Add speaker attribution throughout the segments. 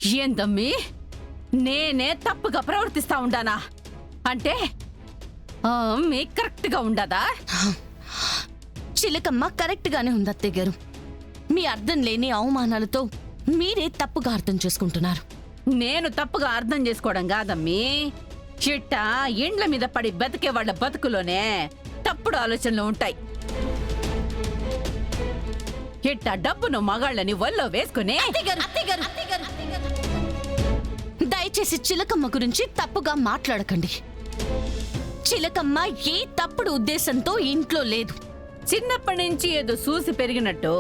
Speaker 1: ఏందమ్మీ నేనే తప్పుగా ప్రవర్తిస్తా ఉండానా అంటే మీ కరెక్ట్ గా ఉండదా?
Speaker 2: చిలకమ్మ కరెక్ట్ గానే ఉంది అత్తయ్య గారు. మీ అర్థం లేని అవమానాలతో మీరే తప్పుగా అర్థం చేసుకుంటున్నారు.
Speaker 1: నేను తప్పుగా అర్థం చేసుకోవడం కాదమ్మీ, చిట్ట ఇండ్ల మీద పడి బతికే వాళ్ళ బతుకులోనే తప్పుడు ఆలోచనలు ఉంటాయి. ఇట్ట డబ్బును మగాళ్ళని వల్లో వేసుకుని
Speaker 2: దయచేసి చిలకమ్మ గురించి తప్పుగా మాట్లాడకండి. చిలకమ్మ ఏ తప్పుడు ఉద్దేశంతో ఇంట్లో లేదు.
Speaker 1: చిన్నప్పటి నుంచి ఏదో చూసి పెరిగినట్టు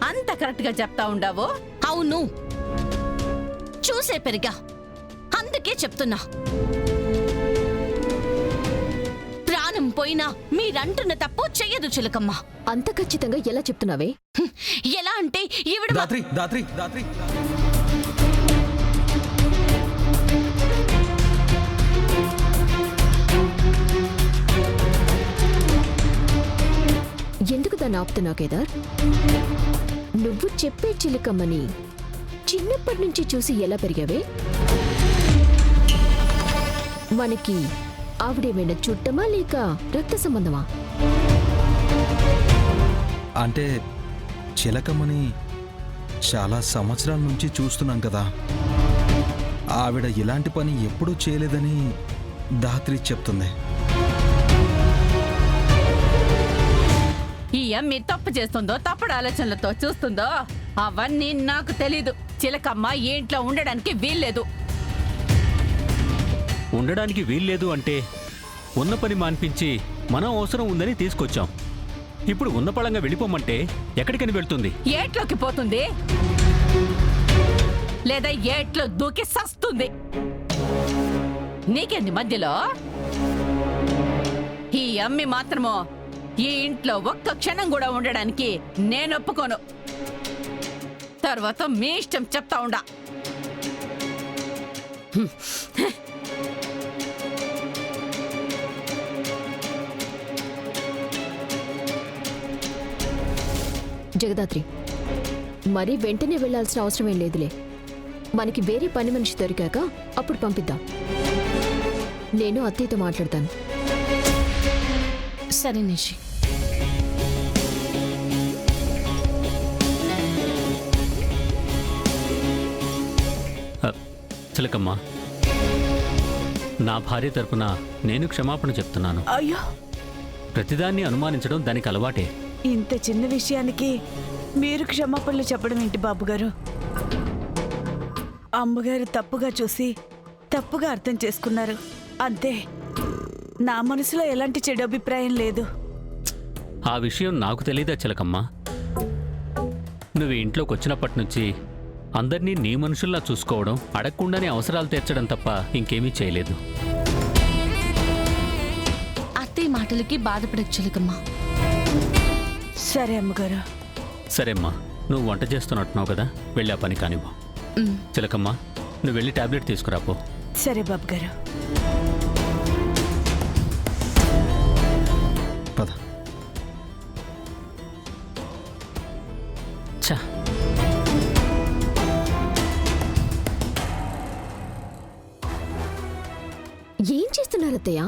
Speaker 1: అంత కరెక్ట్ గా చెప్తా ఉండావు.
Speaker 2: అవును, చూసే పెరిగా, అందుకే చెప్తున్నా. ప్రాణం పోయినా మీరంటున్న తప్పు చెయ్యదు చిలకమ్మ.
Speaker 3: అంత ఖచ్చితంగా ఎలా చెప్తున్నావే?
Speaker 2: ఎలా అంటే ఈవిడ
Speaker 4: దాత్రి దాత్రి దాత్రి
Speaker 3: ఎందుకు దాన్ని ఆపుతున్నావు కేదార్? నువ్వు చెప్పే చిలకమ్మని చిన్నప్పటి నుంచి చూసి ఎలా పెరిగావే? మనకి ఆవిడేమైనా చుట్టమా లేక రక్త సంబంధమా?
Speaker 4: అంటే చిలకమ్మని చాలా సంవత్సరాల నుంచి చూస్తున్నాం కదా, ఆవిడ ఇలాంటి పని ఎప్పుడూ చేయలేదని దాత్రి చెప్తుంది.
Speaker 1: ఈ అమ్మి తప్పు చేస్తుందో తప్పుడు ఆలోచనలతో చూస్తుందో అవన్నీ నాకు తెలీదు. చిలకమ్మ ఈ ఇంట్లో ఉండడానికి వీల్లేదు.
Speaker 5: ఉండడానికి వీల్లేదు అంటే ఉన్న పని మాన్పించి మనం అవసరం ఉందని తీసుకొచ్చాం. ఇప్పుడు ఉన్న పళంగా వెళ్ళిపోమంటే ఎక్కడికని వెళ్తుంది?
Speaker 1: ఏట్లోకి పోతుంది లేదా ఏట్లో దూకి సస్తుంది. నీకెంది మధ్యలో? ఈ అమ్మి మాత్రమో ఈ ఇంట్లో ఒక్క క్షణం కూడా ఉండడానికి నేను ఒప్పుకోను. తర్వాత మీ ఇష్టం చెప్తా ఉండా.
Speaker 3: జగదాత్రి, మరి వెంటనే వెళ్లాల్సిన అవసరమేం లేదులే. మనకి వేరే పని మనిషి దొరికాక అప్పుడు పంపిద్దాం. నేను అత్తయ్యతో మాట్లాడతాను.
Speaker 2: సరే నిషి.
Speaker 5: చిలకమ్మ, నా భార్య తరపున నేను క్షమాపణ చెప్తున్నాను.
Speaker 6: అయ్యో,
Speaker 5: ప్రతిదాన్ని అనుమానించడం దానికి అలవాటే.
Speaker 6: ఇంత చిన్న విషయానికి మీరు క్షమాపణలు చెప్పడం ఏంటి బాబుగారు? అమ్మగారు తప్పుగా చూసి తప్పుగా అర్థం చేసుకున్నారు అంతే. నా మనసులో ఎలాంటి చెడు అభిప్రాయం లేదు.
Speaker 5: ఆ విషయం నాకు తెలీదా చిలకమ్మ? నువ్వు ఇంట్లోకి వచ్చినప్పటి నుంచి అందరినీ నీ మనుషుల్లా చూసుకోవడం, అడగకుండానే అవసరాలు తీర్చడం తప్ప ఇంకేమీ చేయలేదు.
Speaker 2: అత్తయ్య మాటలకి బాధపడకు చిలకమ్మ.
Speaker 6: సరే అమ్మగారు.
Speaker 5: సరేమ్మా, నువ్వు వంట చేస్తున్నట్టున్నావు కదా, వెళ్ళి ఆ పని కానివ్వు. చిలకమ్మ, నువ్వు వెళ్ళి టాబ్లెట్ తీసుకురాపో.
Speaker 6: సరే బాబుగారు.
Speaker 4: పద.
Speaker 5: ఛా,
Speaker 3: ఏం చేస్తున్నారు అత్తయ్య?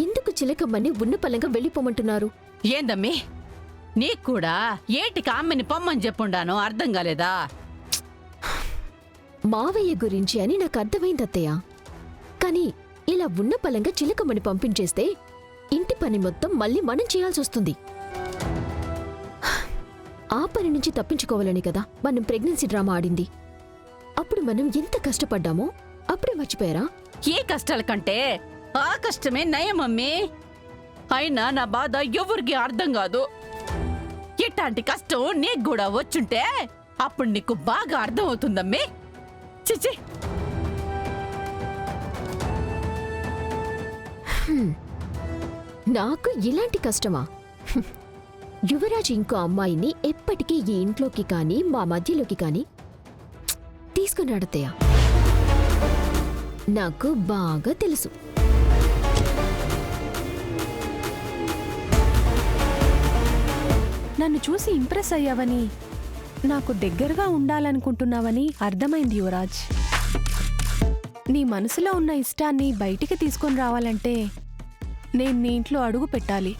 Speaker 3: ఎందుకు చిలకమ్మని ఉన్న పలంగా వెళ్ళిపోమంటున్నారు?
Speaker 1: ఏందమ్మీ, నీకు కూడా ఏటికి అమ్మని పొమ్మని చెప్పుండాను అర్థం కాలేదా?
Speaker 3: మావయ్య గురించి అని నాకు అర్థమైంది అత్తయ్య. కానీ ఇలా ఉన్న పలంగా చిలకమ్మని పంపించేస్తే ఇంటి పని మొత్తం మళ్ళీ మనం చేయాల్సొస్తుంది. ఆ పని నుంచి తప్పించుకోవాలని కదా మనం ప్రెగ్నెన్సీ డ్రామా ఆడింది. అప్పుడు మనం ఎంత కష్టపడ్డామో అప్పుడే మర్చిపోయారా?
Speaker 1: ఏ కష్టాల కంటే ఆ కష్టమే నయమమ్మీ. అయినా నా బాధ ఎవరికి అర్థం కాదు. ఇట్లాంటి కష్టం నీకు కూడా వచ్చుంటే అప్పుడు నీకు బాగా అర్థం అవుతుందమ్మీ. చిచి,
Speaker 3: నాకు ఇలాంటి కష్టమా? యువరాజ్ ఇంకో అమ్మాయిని ఎప్పటికీ ఈ ఇంట్లోకి కానీ మా మధ్యలోకి కానీ తీసుకున్నాడతయ్య. నాకు బాగా తెలుసు.
Speaker 7: నన్ను చూసి ఇంప్రెస్ అయ్యావని నాకు దగ్గరగా ఉండాలనుకుంటున్నావని అర్థమైంది యువరాజ్. నీ మనసులో ఉన్న ఇష్టాన్ని బయటికి తీసుకొని రావాలంటే నేను నీ ఇంట్లో అడుగు పెట్టాలి.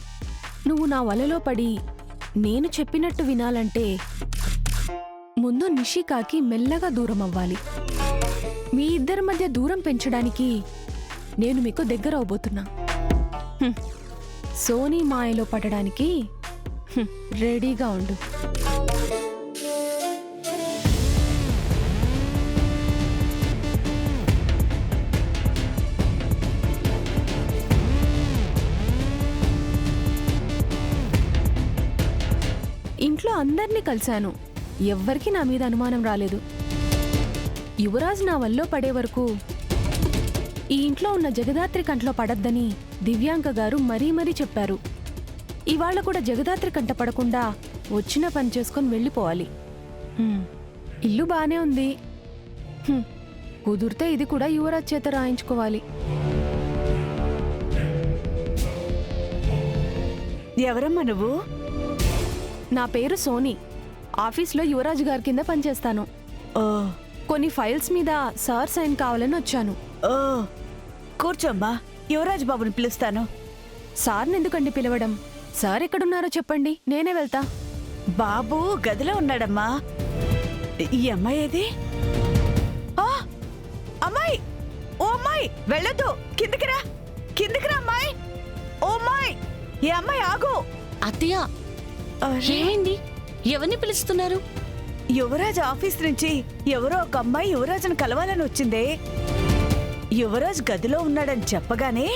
Speaker 7: నువ్వు నా వలలో పడి నేను చెప్పినట్టు వినాలంటే ముందు నిషికాకి మెల్లగా దూరం అవ్వాలి. మీ ఇద్దరి మధ్య దూరం పెంచడానికి నేను మీకు దగ్గర అవబోతున్నా. సోనీ మాయలో పడడానికి రెడీగా ఉండు. ఇంట్లో అందర్నీ కలిశాను. ఎవ్వరికీ నా మీద అనుమానం రాలేదు. యువరాజ్ నా వల్లో పడే వరకు ఈ ఇంట్లో ఉన్న జగదాత్రి కంట్లో పడద్దని దివ్యాంక గారు మరీ మరీ చెప్పారు. ఇవాళ కూడా జగదాత్రి కంట పడకుండా వచ్చిన పని చేసుకొని వెళ్ళిపోవాలి. ఇల్లు బానే ఉంది. కుదిరితే ఇది కూడా యువరాజ్ చేత రాయించుకోవాలి.
Speaker 6: ఎవరమ్మా నువ్వు?
Speaker 7: నా పేరు సోనీ. ఆఫీస్లో యువరాజ్ గారి కింద పనిచేస్తాను.
Speaker 6: ఓ
Speaker 7: కొన్ని ఫైల్స్ మీద సార్ సైన్ కావాలని వచ్చాను.
Speaker 6: ఓ కూర్చోమ్మా, యువరాజ్ బాబుని పిలుస్తాను.
Speaker 7: సార్ని ఎందుకండి పిలవడం? సార్ ఎక్కడున్నారో చెప్పండి, నేనే వెళ్తా.
Speaker 6: బాబు గదిలో ఉన్నాడమ్మా. ఈ అమ్మాయి ఏది? ఆ, అమ్మాయి! ఓ అమ్మాయి వెళ్ళొద్దు, కిందికి రా, కిందికి రా అమ్మాయి. ఓ అమ్మాయి, ఈ అమ్మాయి ఆగు.
Speaker 2: అత్తయ్య,
Speaker 6: అరే,
Speaker 2: ఏమైంది? ఎవరిని పిలుస్తున్నారు?
Speaker 6: యువరాజ్ ఆఫీస్ నుంచి ఎవరో ఒక అమ్మాయి యువరాజును కలవాలని వచ్చిందే. యువరాజ్ గదిలో ఉన్నాడని చెప్పగానే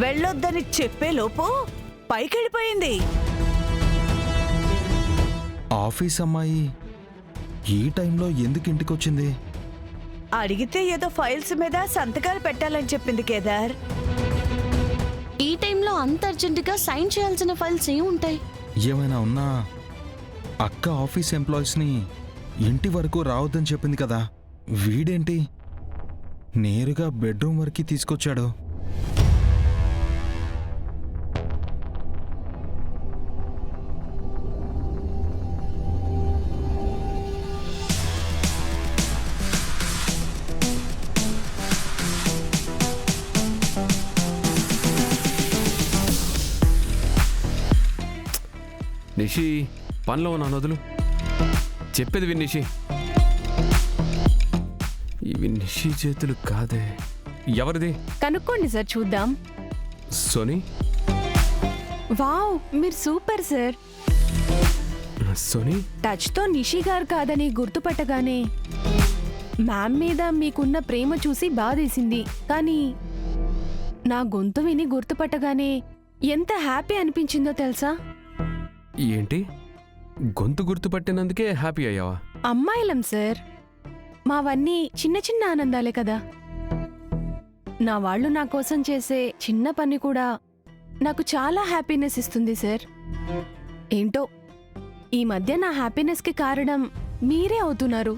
Speaker 6: వెళ్ళొద్దని చెప్పేలోపు పైకెళ్ళిపోయింది.
Speaker 4: ఆఫీస్ అమ్మాయి ఈ టైంలో ఎందుకు ఇంటికొచ్చింది?
Speaker 6: అడిగితే ఏదో ఫైల్స్ మీద సంతకాలు పెట్టాలని చెప్పింది కేదార్.
Speaker 2: ఈ టైంలో అంత అర్జెంటుగా సైన్ చేయాల్సిన ఫైల్స్ ఏం ఉంటాయి?
Speaker 4: ఏమైనా ఉన్నా అక్క ఆఫీస్ ఎంప్లాయీస్ని ఇంటి వరకు రావద్దని చెప్పింది కదా. వీడేంటి నేరుగా బెడ్రూమ్ వరకు తీసుకొచ్చాడు?
Speaker 8: నిషి, పనిలో ఉన్నా నదులు చెప్పేది విని నిషి. ఇవి నిషి చేతులు కాదే. ఎవరిది?
Speaker 7: కనుక్కోండి సార్, చూద్దాం.
Speaker 8: సోనీ?
Speaker 7: వావ్, మీరు సూపర్ సార్.
Speaker 8: సోనీ?
Speaker 7: టచ్తో నిషి గారు కాదని గుర్తుపట్టగానే మ్యామ్ మీద మీకున్న ప్రేమ చూసి బాధేసింది. కానీ నా గొంతు విని గుర్తుపట్టగానే ఎంత హ్యాపీ అనిపించిందో తెలుసా?
Speaker 8: ఏంటి, గొంతు గుర్తుపట్టినందుకే హ్యాపీ అయ్యావా?
Speaker 7: అమ్మాయిలం సార్, మావన్నీ చిన్న చిన్న ఆనందాలే కదా. నా వాళ్ళు నా కోసం చేసే చిన్న పని కూడా నాకు చాలా హ్యాపీనెస్ ఇస్తుంది సార్. ఏంటో ఈ మధ్య నా హ్యాపీనెస్కి కారణం మీరే అవుతున్నారు.